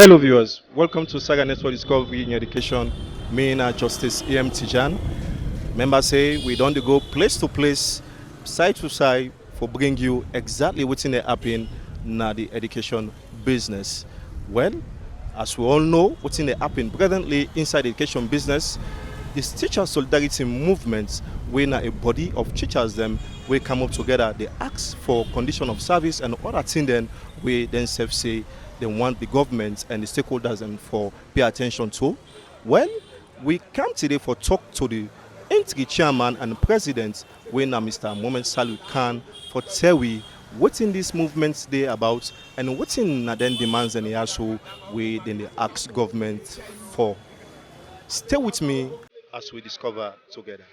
Hello viewers, welcome to Saga Network Discovery in Education. Me na Justice E.M. Tijan. Members say we don't go place to place, side to side for bring you exactly what's in the happen na the education business. Well, as we all know, what's in the happen presently inside the education business is teacher solidarity movements when a body of teachers them we come up together, they ask for condition of service and other thing then we then self say they want the government and the stakeholders and for pay attention to. Well, we come today for talk to the Interim chairman and president when Mr. Mohamed Salieu for tell we what in these movements they about and what in then demands and also we then they ask government for. Stay with me as we discover together.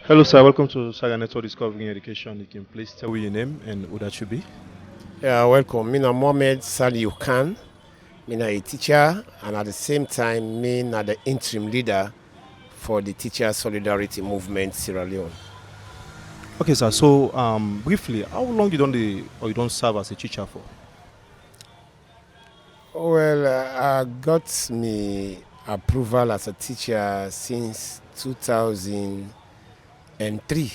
Hello, sir. Welcome to Saga Network Discovering Education. You can please tell me your name and who that you be. Yeah, welcome. Me na Mohamed Salieu Khan. Me na a teacher and at the same time me na the interim leader for the Teacher Solidarity Movement Sierra Leone. Okay, sir. So, briefly, how long you don't serve as a teacher for? Well, I got me approval as a teacher since 2003.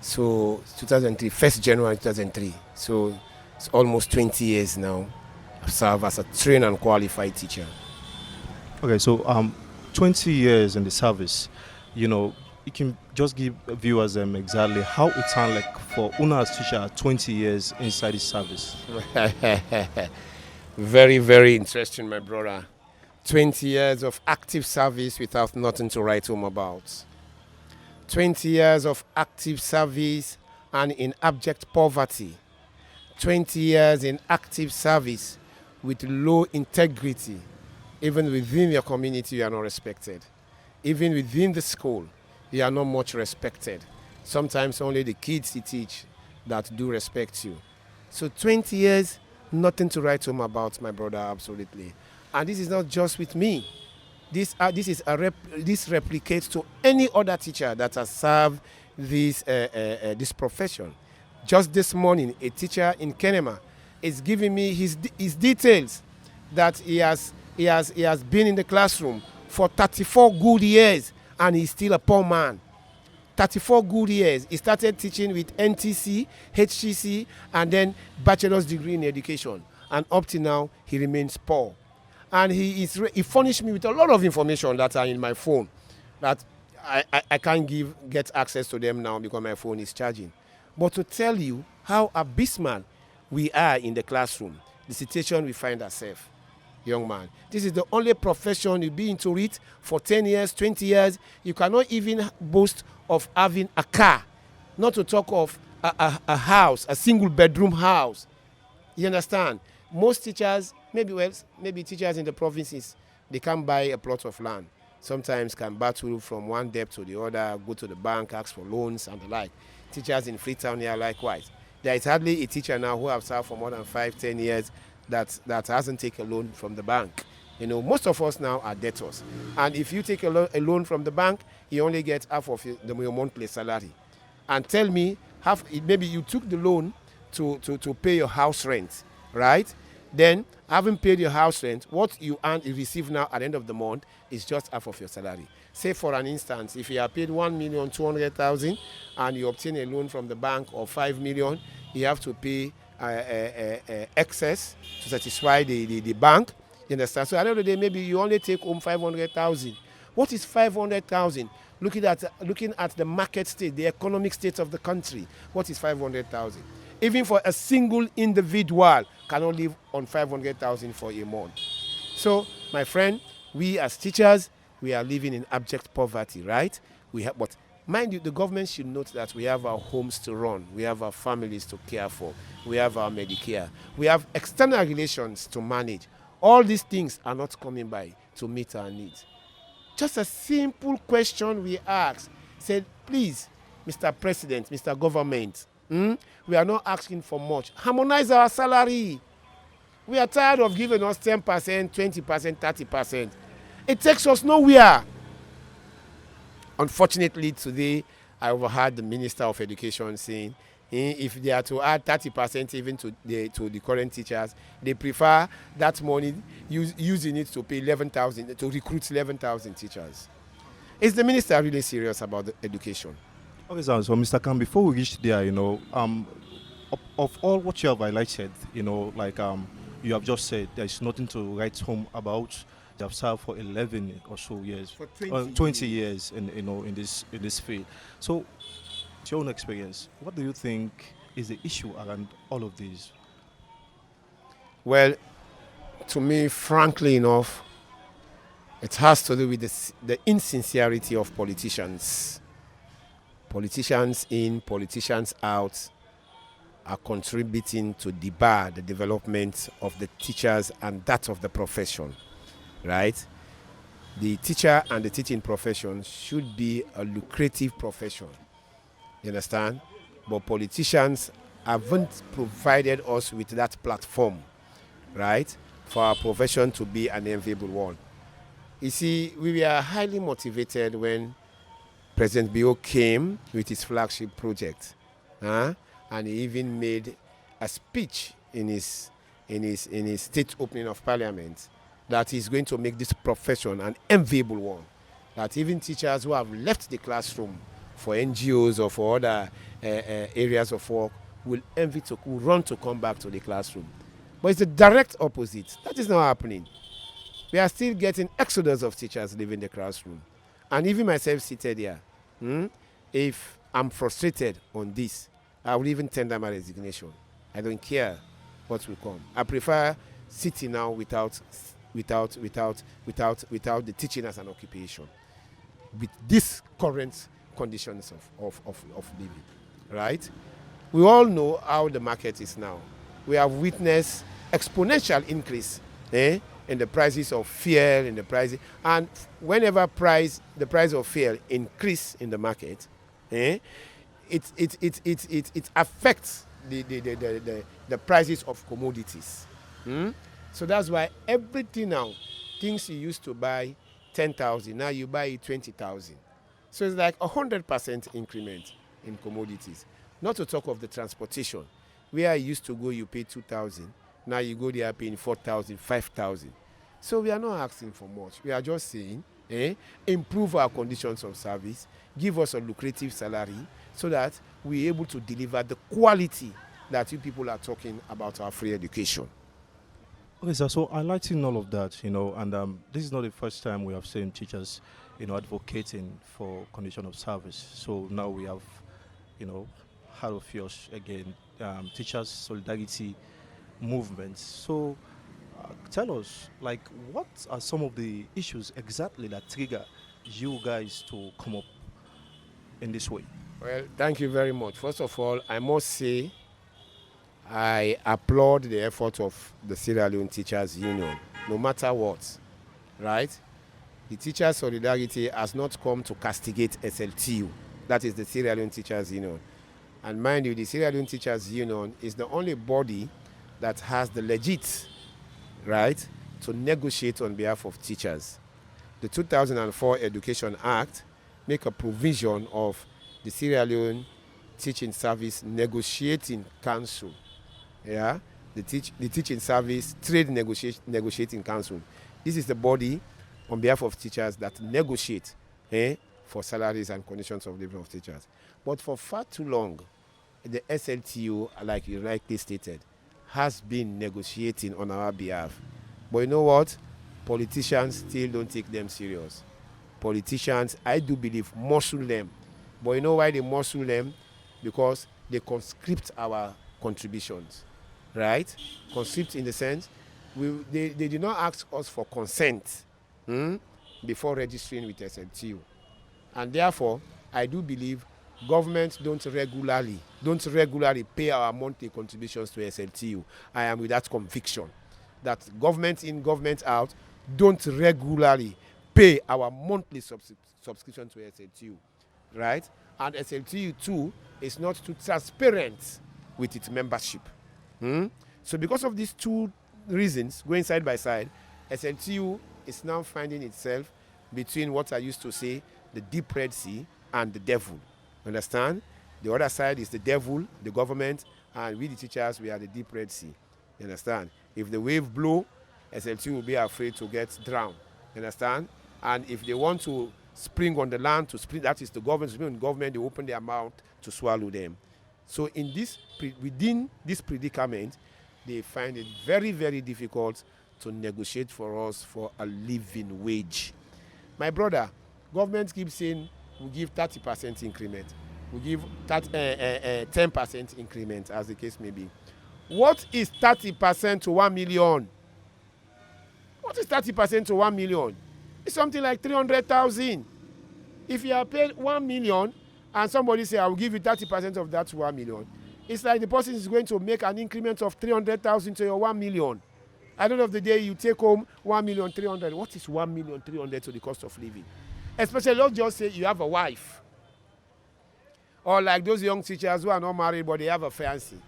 So 2003, 1st January 2003. So it's almost 20 years now. I've served as a trained and qualified teacher. Okay, so 20 years in the service, you can just give viewers exactly how it sounds like for Una as teacher 20 years inside the service. Very, very interesting, my brother. 20 years of active service without nothing to write home about. 20 years of active service and in abject poverty. 20 years in active service with low integrity. Even within your community, you are not respected. Even within the school, you are not much respected. Sometimes only the kids you teach that do respect you. So 20 years, nothing to write home about, my brother, absolutely. And this is not just with me. This replicates to any other teacher that has served this profession. Just this morning, a teacher in Kenema is giving me his details that he has been in the classroom for 34 good years and he's still a poor man. 34 good years. He started teaching with NTC, HCC, and then bachelor's degree in education. And up to now, he remains poor. And he furnished me with a lot of information that are in my phone that I can't get access to them now because my phone is charging. But to tell you how abysmal we are in the classroom, the situation we find ourselves, young man. This is the only profession you be into it for 10 years, 20 years. You cannot even boast of having a car, not to talk of a house, a single bedroom house. You understand? Most teachers, maybe teachers in the provinces, they can buy a plot of land. Sometimes can battle from one debt to the other, go to the bank, ask for loans and the like. Teachers in Freetown here likewise. There is hardly a teacher now who have served for more than 5-10 years that hasn't taken a loan from the bank. Most of us now are debtors. And if you take a loan from the bank, you only get half of your monthly salary. And tell me, maybe you took the loan to pay your house rent, right? Then, having paid your house rent, what you receive now at the end of the month is just half of your salary. Say, for an instance, if you are paid 1,200,000 and you obtain a loan from the bank of 5 million, you have to pay excess to satisfy the bank. You understand? So at the end of the day, maybe you only take home 500,000. What is 500,000? Looking at the market state, the economic state of the country, what is 500,000? Even for a single individual cannot live on 500,000 for a month. So, my friend, we as teachers, we are living in abject poverty, right? But mind you, the government should note that we have our homes to run, we have our families to care for, we have our Medicare, we have external relations to manage. All these things are not coming by to meet our needs. Just a simple question we asked, said, please, Mr. President, Mr. Government, we are not asking for much. Harmonize our salary. We are tired of giving us 10%, 20%, 30%. It takes us nowhere. Unfortunately, today, I overheard the Minister of Education saying if they are to add 30% even to the current teachers, they prefer that money using it to pay 11,000, to recruit 11,000 teachers. Is the minister really serious about the education? Okay, so Mr. Khan, before we reach there, of all what you have highlighted, you have just said there's nothing to write home about. They have served for 11 or so years, For 20 years in this field. So, to your own experience, what do you think is the issue around all of these? Well, to me, frankly enough, it has to do with the insincerity of politicians. Politicians in, politicians out are contributing to debar the development of the teachers and that of the profession, right? The teacher and the teaching profession should be a lucrative profession, you understand? But politicians haven't provided us with that platform, right, for our profession to be an enviable one. You see, we were highly motivated when President Bio came with his flagship project, and he even made a speech in his state opening of Parliament that he's going to make this profession an enviable one. That even teachers who have left the classroom for NGOs or for other areas of work will run to come back to the classroom. But it's the direct opposite. That is not happening. We are still getting exodus of teachers leaving the classroom. And even myself seated here, if I'm frustrated on this, I will even tender my resignation. I don't care what will come. I prefer sitting now without the teaching as an occupation with these current conditions of living, right? We all know how the market is now. We have witnessed exponential increase in the prices of fuel, in the prices, and whenever the price of fuel increase in the market, it affects the prices of commodities. So that's why everything now, things you used to buy 10,000, now you buy 20,000. So it's like 100% increment in commodities. Not to talk of the transportation. Where I used to go, you pay 2,000. Now you go there paying 4,000, 5,000. So we are not asking for much. We are just saying, improve our conditions of service, give us a lucrative salary so that we're able to deliver the quality that you people are talking about our free education. Okay, sir, so highlighting all of that, and this is not the first time we have seen teachers, advocating for condition of service. So now we have, heard of yours again, teachers solidarity movements. So tell us, what are some of the issues exactly that trigger you guys to come up in this way? Well, thank you very much. First of all, I must say I applaud the effort of the Sierra Leone Teachers Union, no matter what, right? The Teachers Solidarity has not come to castigate SLTU. That is the Sierra Leone Teachers Union. And mind you, the Sierra Leone Teachers Union is the only body that has the legit right to negotiate on behalf of teachers. The 2004 Education Act make a provision of the Sierra Leone Teaching Service Negotiating Council. Yeah, the Teaching Service Trade Negotiating Council. This is the body on behalf of teachers that negotiate for salaries and conditions of living of teachers. But for far too long, the SLTU, like you rightly stated, has been negotiating on our behalf. But you know what? Politicians still don't take them serious. Politicians, I do believe, muscle them. But you know why they muscle them? Because they conscript our contributions, right? Conscript in the sense, they did not ask us for consent before registering with SLTU. And therefore, I do believe governments don't regularly pay our monthly contributions to SLTU. I am with that conviction that government in, government out don't regularly pay our monthly subscription to SLTU, right? And SLTU too is not too transparent with its membership. So because of these two reasons, going side by side, SLTU is now finding itself between what I used to say, the deep Red Sea and the devil. Understand? The other side is the devil, the government, and we the teachers, we are the deep Red Sea. You understand? If the wave blow, SLT will be afraid to get drowned. You understand? And if they want to spring on the land, to spring, that is the government, they open their mouth to swallow them. So in this, within this predicament, they find it very, very difficult to negotiate for us for a living wage. My brother, government keeps saying we give 30% increment. We give 10% increment, as the case may be. What is 30% to 1 million? What is 30% to 1 million? It's something like 300,000. If you are paid 1 million and somebody say, I will give you 30% of that to 1 million, it's like the person is going to make an increment of 300,000 to your 1 million. At the end of the day, you take home 1,300,000. What is 1,300,000 to the cost of living? Especially, let's just say you have a wife. Or like those young teachers who are not married, but they have a fiancé.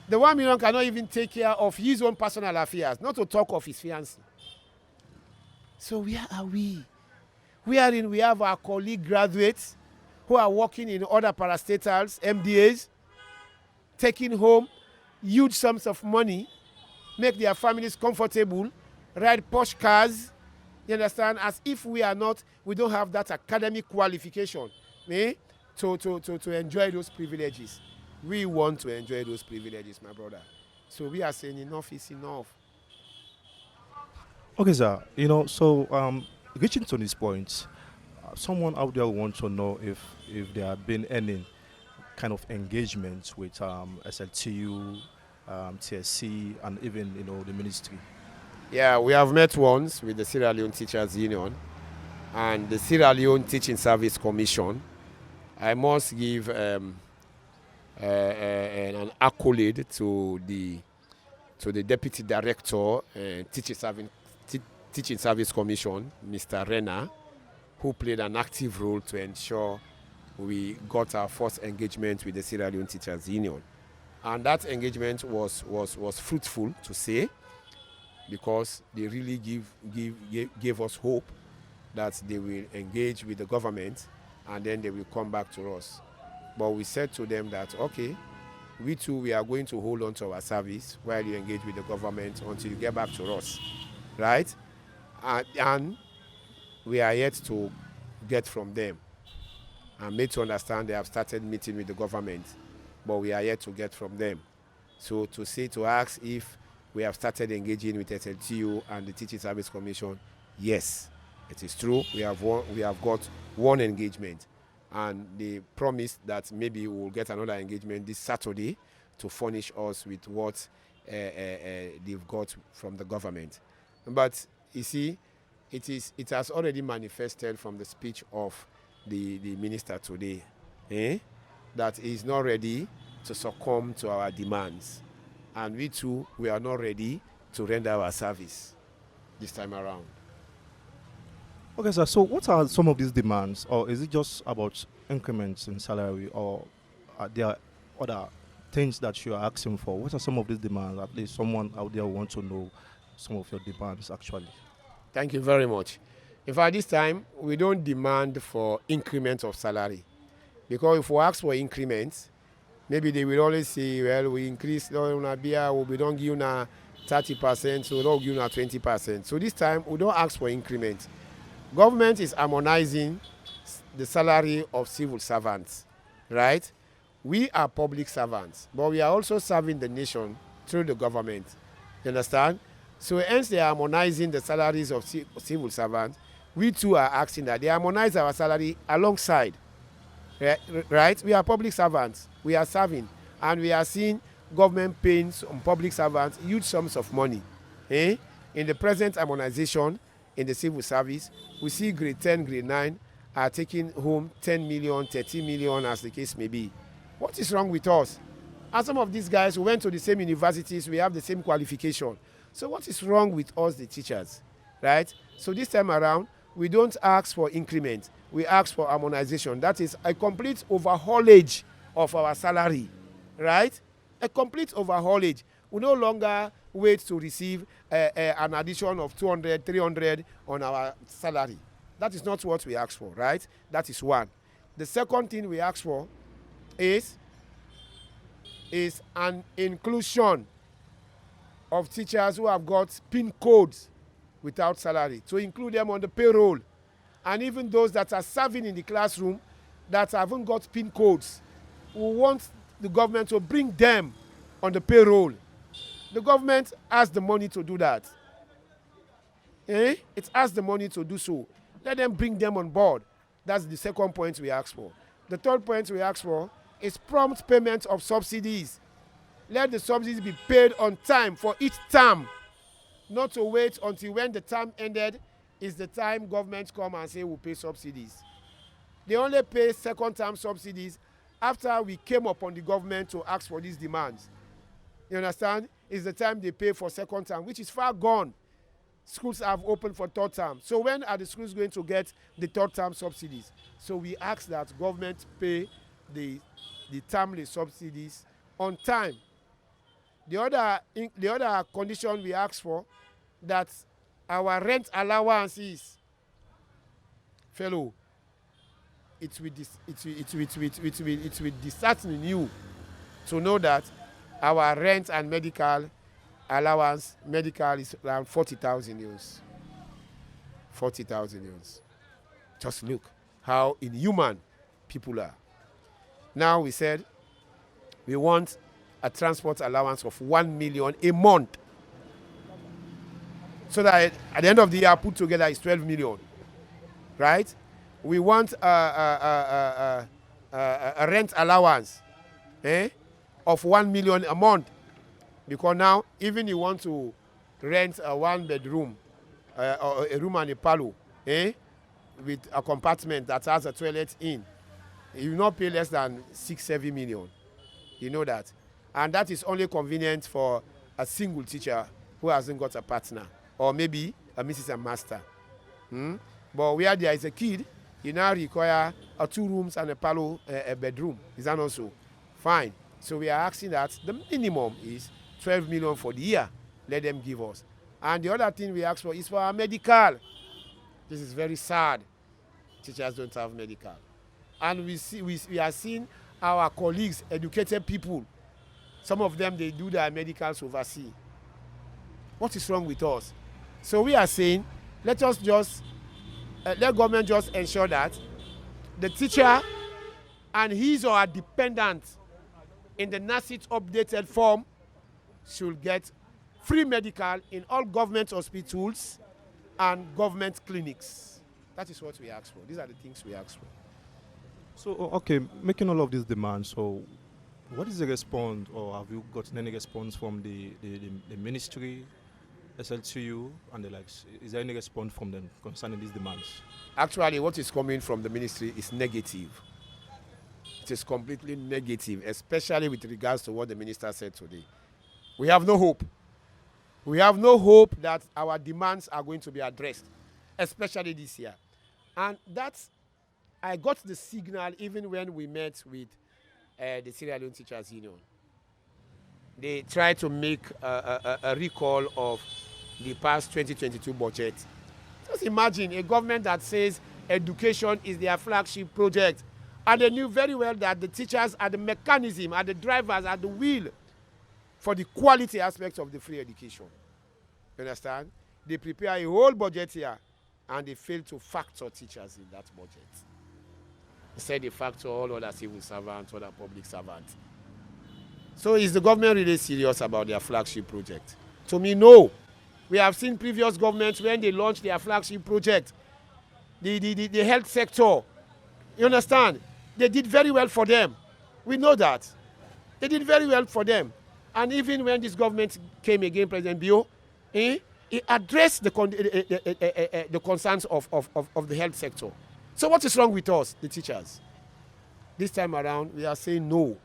The 1 million cannot even take care of his own personal affairs, not to talk of his fiancé. So where are we? We have our colleague graduates who are working in other parastatals, MDAs, taking home huge sums of money, make their families comfortable, ride posh cars, you understand, as if we don't have that academic qualification, to enjoy those privileges. We want to enjoy those privileges, my brother. So we are saying enough is enough. Okay, sir. Reaching to this point, someone out there wants to know if there have been any kind of engagement with SLTU, TSC, and even the ministry. Yeah, we have met once with the Sierra Leone Teachers Union and the Sierra Leone Teaching Service Commission. I must give an accolade to the Deputy Director, Teaching Service Commission, Mr. Rena, who played an active role to ensure we got our first engagement with the Sierra Leone Teachers Union. And that engagement was fruitful, to say, because they really gave us hope that they will engage with the government and then they will come back to us. But we said to them that, okay, we too, we are going to hold on to our service while you engage with the government until you get back to us, right? And we are yet to get from them. And made to understand they have started meeting with the government, but we are yet to get from them. So to ask if we have started engaging with SLTU and the Teaching Service Commission, yes, it is true. We have got one engagement, and they promised that maybe we will get another engagement this Saturday to furnish us with what they've got from the government. But you see, it has already manifested from the speech of the minister today, that he is not ready to succumb to our demands. And we too, we are not ready to render our service this time around. Okay, sir. So what are some of these demands? Or is it just about increments in salary, or are there other things that you are asking for? What are some of these demands? At least someone out there wants to know some of your demands, actually. Thank you very much. In fact, this time, we don't demand for increment of salary. Because if we ask for increments, maybe they will always say, well, we increase the beer, we don't give you 30%, so we don't give you 20%. So this time, we don't ask for increment. Government is harmonizing the salary of civil servants, right? We are public servants, but we are also serving the nation through the government. You understand? So hence they are harmonizing the salaries of civil servants. We too are asking that they harmonize our salary alongside. Right? We are public servants. We are serving. And we are seeing government paying some public servants huge sums of money. In the present harmonization in the civil service, we see grade 10, grade 9 are taking home 10 million, 13 million, as the case may be. What is wrong with us? And some of these guys who went to the same universities, we have the same qualification. So what is wrong with us, the teachers? Right? So this time around, we don't ask for increment. We ask for harmonization. That is a complete overhaulage of our salary. Right? A complete overhaulage. We no longer wait to receive an addition of 200, 300 on our salary. That is not what we ask for, right? That is one. The second thing we ask for is an inclusion of teachers who have got PIN codes without salary, to include them on the payroll. And even those that are serving in the classroom that haven't got PIN codes, we want the government to bring them on the payroll. The government has the money to do that. It has the money to do so. Let them bring them on board. That's the second point we ask for. The third point we ask for is prompt payment of subsidies. Let the subsidies be paid on time for each term, not to wait until when the term ended is the time government come and say we'll pay subsidies. They only pay second term subsidies after we came upon the government to ask for these demands. You understand? It's the time they pay for second term, which is far gone. Schools have opened for third term. So when are the schools going to get the third term subsidies? So we ask that government pay the termly subsidies on time. The other condition we ask for, that our rent allowances, fellow, it will dishearten you to know that our rent and medical allowance, medical is around 40,000 euros. 40,000 euros. Just look how inhuman people are. Now we said we want a transport allowance of 1 million a month, so that at the end of the year put together is 12 million, right? We want a rent allowance of 1 million a month, because now even you want to rent a 1-bedroom or a room and a parlor with a compartment that has a toilet in, you will not pay less than 6-7 million. You know that. And that is only convenient for a single teacher who hasn't got a partner, or maybe a Mrs. and Master. But where there is a kid, you now require 2 rooms and a parlor, a bedroom. Is that also fine? So we are asking that the minimum is 12 million for the year. Let them give us. And the other thing we ask for is for our medical. This is very sad. Teachers don't have medical. And we are seeing our colleagues, educated people, some of them, they do their medicals overseas. What is wrong with us? So we are saying, let government just ensure that the teacher and his or her dependent in the NACIT updated form should get free medical in all government hospitals and government clinics. That is what we ask for. These are the things we ask for. So, okay, making all of these demands, so what is the response, or have you gotten any response from the ministry, SLTU, and the likes? Is there any response from them concerning these demands? Actually, what is coming from the ministry is negative. It is completely negative, especially with regards to what the minister said today. We have no hope. We have no hope that our demands are going to be addressed, especially this year. And that's, I got the signal even when we met with the Sierra Leone Teachers Union. They tried to make a recall of the past 2022 budget. Just imagine a government that says education is their flagship project, and they knew very well that the teachers are the mechanism, are the drivers, are the wheel for the quality aspects of the free education. You understand? They prepare a whole budget here, and they fail to factor teachers in that budget. Instead, they factor all other civil servants, other public servants. So is the government really serious about their flagship project? To me, no. We have seen previous governments when they launched their flagship project, the health sector. You understand? They did very well for them. We know that. They did very well for them. And even when this government came again, President Bio, he addressed the concerns of the health sector. So what is wrong with us, the teachers? This time around, we are saying no.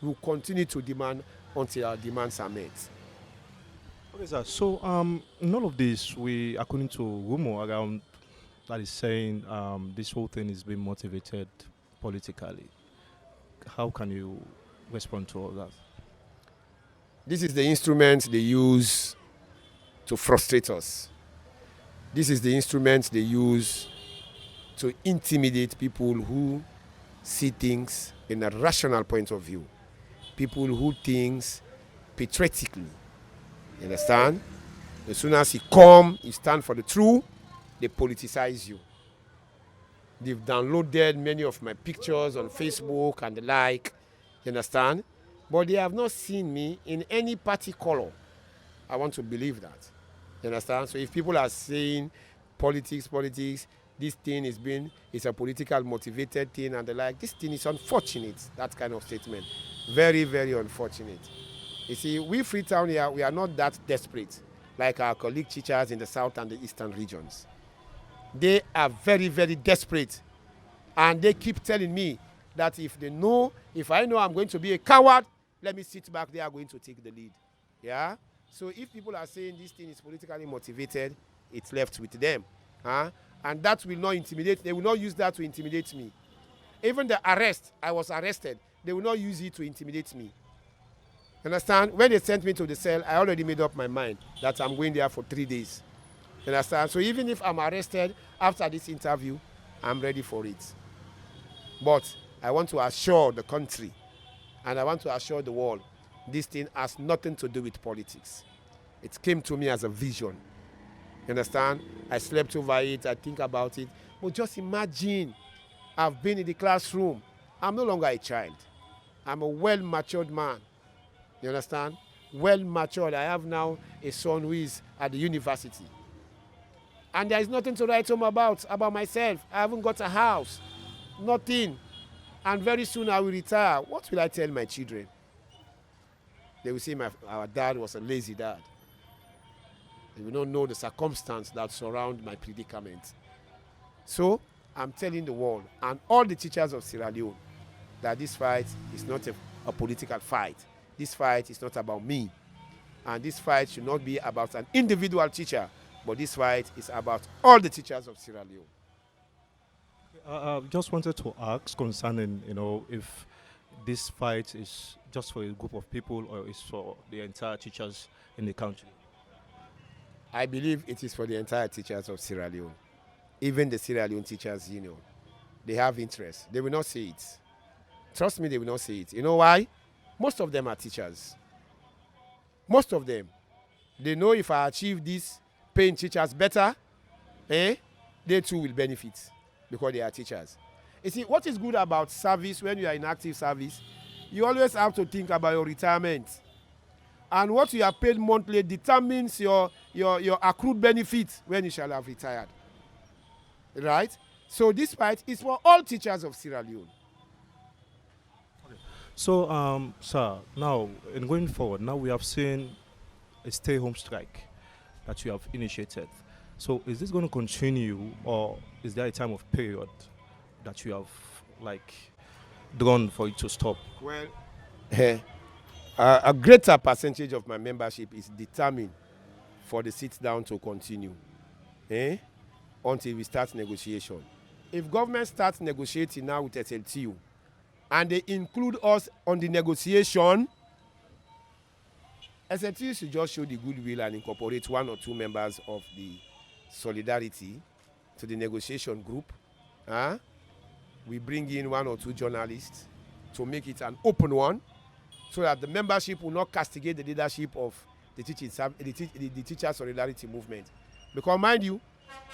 We will continue to demand until our demands are met. Okay, sir. So in all of this, according to rumor around that is saying this whole thing is being motivated politically. How can you respond to all that? This is the instrument they use to frustrate us. This is the instrument they use to intimidate people who see things in a rational point of view. People who think patriotically. You understand? As soon as you stand for the truth, they politicize you. They've downloaded many of my pictures on Facebook and the like. You understand? But they have not seen me in any party color. I want to believe that. You understand? So if people are saying politics, this thing is a political motivated thing and the like, this thing is unfortunate, that kind of statement. Very, very unfortunate. You see, we Freetown here, we are not that desperate like our colleague teachers in the south and the eastern regions. They are very, very desperate. And they keep telling me that if I know I'm going to be a coward, let me sit back, they are going to take the lead. Yeah? So if people are saying this thing is politically motivated, it's left with them. Huh? And that will not intimidate. They will not use that to intimidate me. Even the arrest, I was arrested, they will not use it to intimidate me. Understand? When they sent me to the cell, I already made up my mind that I'm going there for 3 days. Understand? So even if I'm arrested after this interview, I'm ready for it. But I want to assure the country and I want to assure the world this thing has nothing to do with politics. It came to me as a vision. You understand? I slept over it, I think about it. But just imagine, I've been in the classroom. I'm no longer a child. I'm a well-matured man. You understand? Well-matured. I have now a son who is at the university. And there is nothing to write home about myself. I haven't got a house. Nothing. And very soon I will retire. What will I tell my children? They will say our dad was a lazy dad. They will not know the circumstance that surround my predicament. So I'm telling the world and all the teachers of Sierra Leone that this fight is not a political fight. This fight is not about me. And this fight should not be about an individual teacher, but this fight is about all the teachers of Sierra Leone. Just wanted to ask concerning, if this fight is just for a group of people or is for the entire teachers in the country. I believe it is for the entire teachers of Sierra Leone. Even the Sierra Leone Teachers Union. They have interest. They will not say it. Trust me, they will not say it. You know why? Most of them are teachers. Most of them. They know if I achieve this, paying teachers better, they too will benefit because they are teachers. You see, what is good about service when you are in active service, you always have to think about your retirement. And what you are paid monthly determines your accrued benefit when you shall have retired. Right? So this fight is for all teachers of Sierra Leone. So, sir, now, in going forward, now we have seen a stay-home strike that you have initiated. So, is this going to continue, or is there a time of period that you have, drawn for it to stop? Well, a greater percentage of my membership is determined for the sit-down to continue, until we start negotiation. If government starts negotiating now with SLTU, and they include us on the negotiation, SLTU should just show the goodwill and incorporate 1 or 2 members of the solidarity to the negotiation group. We bring in 1 or 2 journalists to make it an open one, so that the membership will not castigate the leadership of the teacher solidarity movement. Because mind you,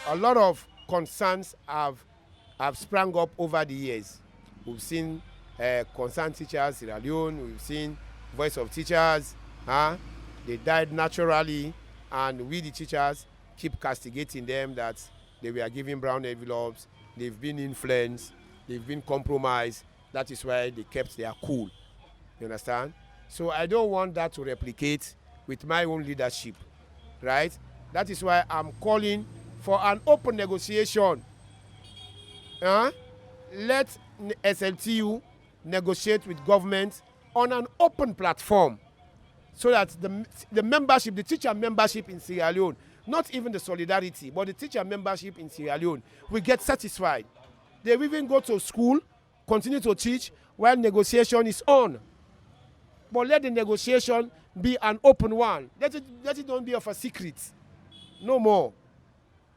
a lot of concerns have sprung up over the years. We've seen concerned teachers, Sierra Leone, we've seen Voice of Teachers, they died naturally, and we the teachers keep castigating them that they were given brown envelopes, they've been influenced, they've been compromised. That is why they kept their cool. You understand? So I don't want that to replicate with my own leadership, right? That is why I'm calling for an open negotiation. Let SLTU negotiate with government on an open platform so that the membership, the teacher membership in Sierra Leone, not even the solidarity, but the teacher membership in Sierra Leone will get satisfied. They will even go to school, continue to teach while negotiation is on. But let the negotiation be an open one. Let it don't be of a secret. No more.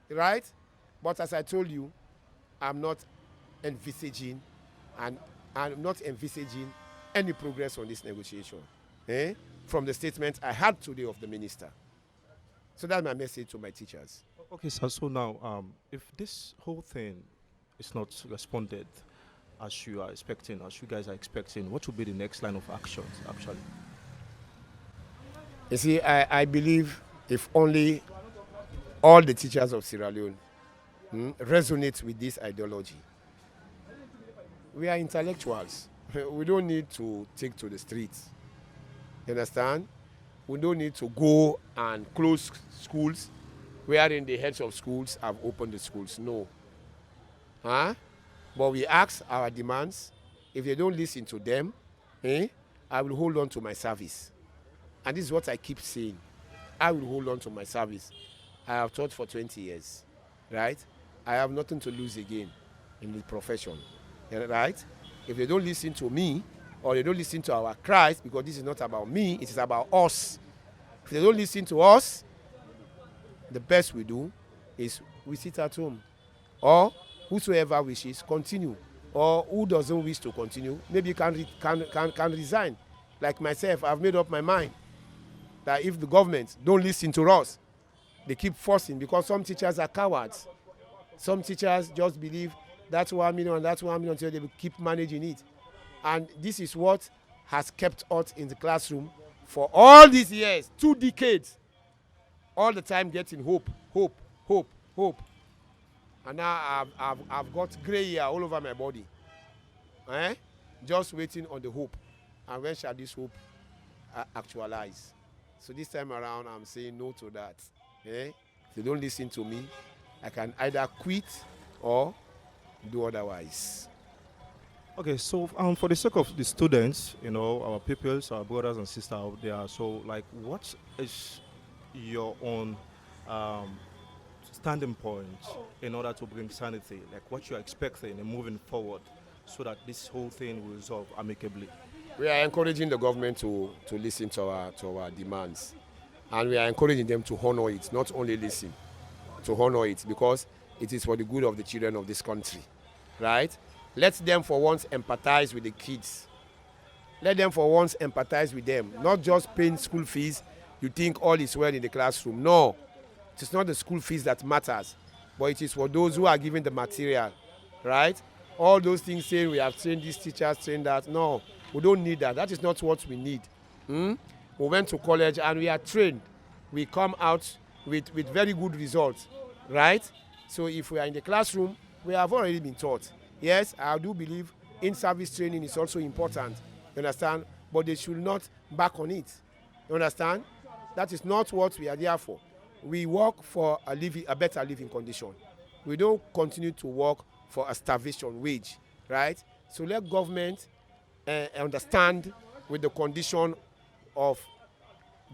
Right? But as I told you, I'm not envisaging and I'm not envisaging any progress on this negotiation. From the statement I had today of the minister. So that's my message to my teachers. Okay, sir. So now, if this whole thing is not responded as you are expecting, as you guys are expecting, what will be the next line of actions, actually? You see, I believe if only all the teachers of Sierra Leone resonate with this ideology. We are intellectuals. We don't need to take to the streets. You understand? We don't need to go and close schools wherein the heads of schools have opened the schools. No. But we ask our demands. If they don't listen to them, I will hold on to my service. And this is what I keep saying. I will hold on to my service. I have taught for 20 years, right? I have nothing to lose again in the profession, right? If they don't listen to me, or they don't listen to our cries, because this is not about me, it is about us. If they don't listen to us, the best we do is we sit at home. Or whosoever wishes, continue. Or who doesn't wish to continue, maybe can resign. Like myself, I've made up my mind that if the government don't listen to us, they keep forcing, because some teachers are cowards. Some teachers just believe that's 1 million and that's 1 million until they will keep managing it. And this is what has kept us in the classroom for all these years, 2 decades. All the time getting hope. And now I've got gray hair all over my body. Just waiting on the hope. And when shall this hope actualize? So this time around, I'm saying no to that. If they don't listen to me, I can either quit or do otherwise. Okay, so for the sake of the students, our pupils, our brothers and sisters out there, so like, what is your own standing point in order to bring sanity? Like, what you're expecting and moving forward so that this whole thing will resolve amicably? We are encouraging the government to listen to our demands. And we are encouraging them to honor it, not only listen, to honor it, because it is for the good of the children of this country, right? Let them for once empathize with the kids. Let them for once empathize with them, not just paying school fees. You think all is well in the classroom. No, it is not the school fees that matters, but it is for those who are given the material, right? All those things saying we have trained these teachers, trained that. No, we don't need that. That is not what we need. We went to college and we are trained. We come out with very good results, right? So if we are in the classroom, we have already been taught. Yes, I do believe in-service training is also important, you understand? But they should not back on it, you understand? That is not what we are there for. We work for a better living condition. We don't continue to work for a starvation wage, right? So let government understand with the condition of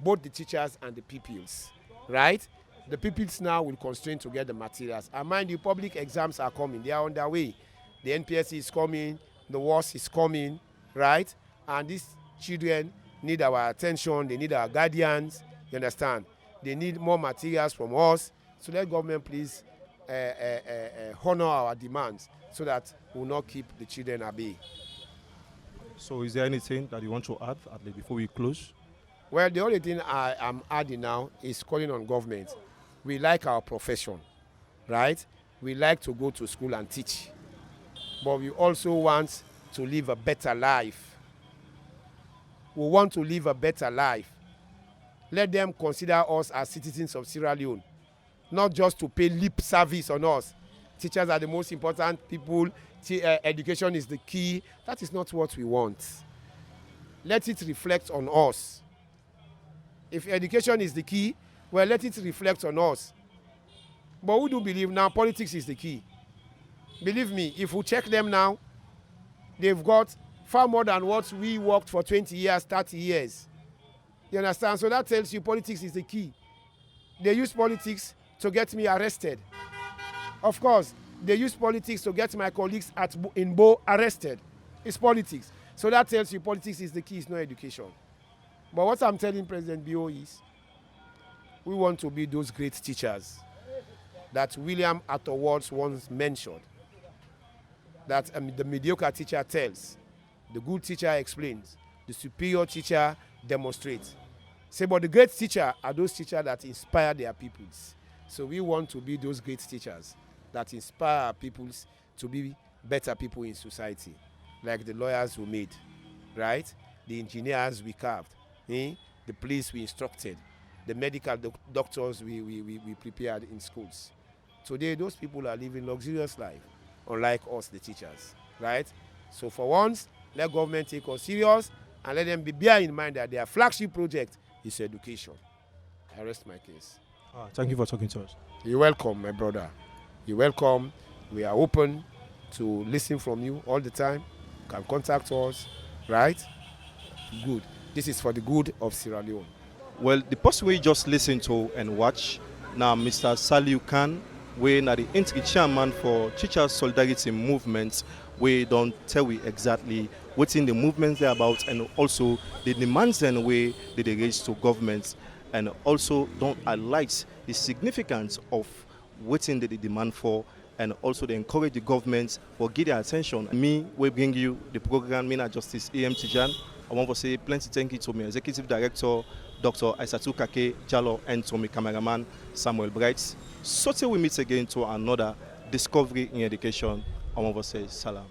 both the teachers and the pupils, right? The pupils now will constrain to get the materials. And mind you, public exams are coming. They are on their way. The NPSC is coming. The WAS is coming, right? And these children need our attention. They need our guardians. You understand? They need more materials from us. So let government please honor our demands so that we will not keep the children at bay. So is there anything that you want to add before we close? Well, the only thing I am adding now is calling on government. We like our profession, right? We like to go to school and teach. But we also want to live a better life. We want to live a better life. Let them consider us as citizens of Sierra Leone, not just to pay lip service on us. Teachers are the most important people. Education is the key. That is not what we want. Let it reflect on us. If education is the key, well, let it reflect on us. But we do believe now politics is the key. Believe me, if we check them now, they've got far more than what we worked for 20 years, 30 years. You understand? So that tells you politics is the key. They use politics to get me arrested. Of course, they use politics to get my colleagues in Bo arrested. It's politics. So that tells you politics is the key, it's not education. But what I'm telling President Bio is, we want to be those great teachers that William Atterwards once mentioned, that the mediocre teacher tells, the good teacher explains, the superior teacher demonstrates. Say, but the great teacher are those teachers that inspire their pupils. So we want to be those great teachers that inspire our pupils to be better people in society, like the lawyers we made, right? The engineers we carved, the police we instructed, the medical doctors we prepared in schools. Today, those people are living luxurious life, unlike us, the teachers, right? So for once, let government take us serious and let them bear in mind that their flagship project is education. I rest my case. Thank you for talking to us. You're welcome, my brother. You're welcome. We are open to listen from you all the time. You can contact us, right? Good. This is for the good of Sierra Leone. Well, the person we just listen to and watch now, Mr. Salieu Khan, we are the interim chairman for Teachers Solidarity Movement. We don't tell we exactly what's in the movement they're about, and also the demands and way they raise to government, and also don't highlight the significance of what's in the demand for, and also they encourage the government for give their attention. Me, we bring you the program Mina Justice AM Tijan. I want to say plenty thank you to my executive director, Dr. Aissatou Kake Jallo, and to my cameraman, Samuel Bright. So till we meet again to another Discovery in Education, I want to say salam.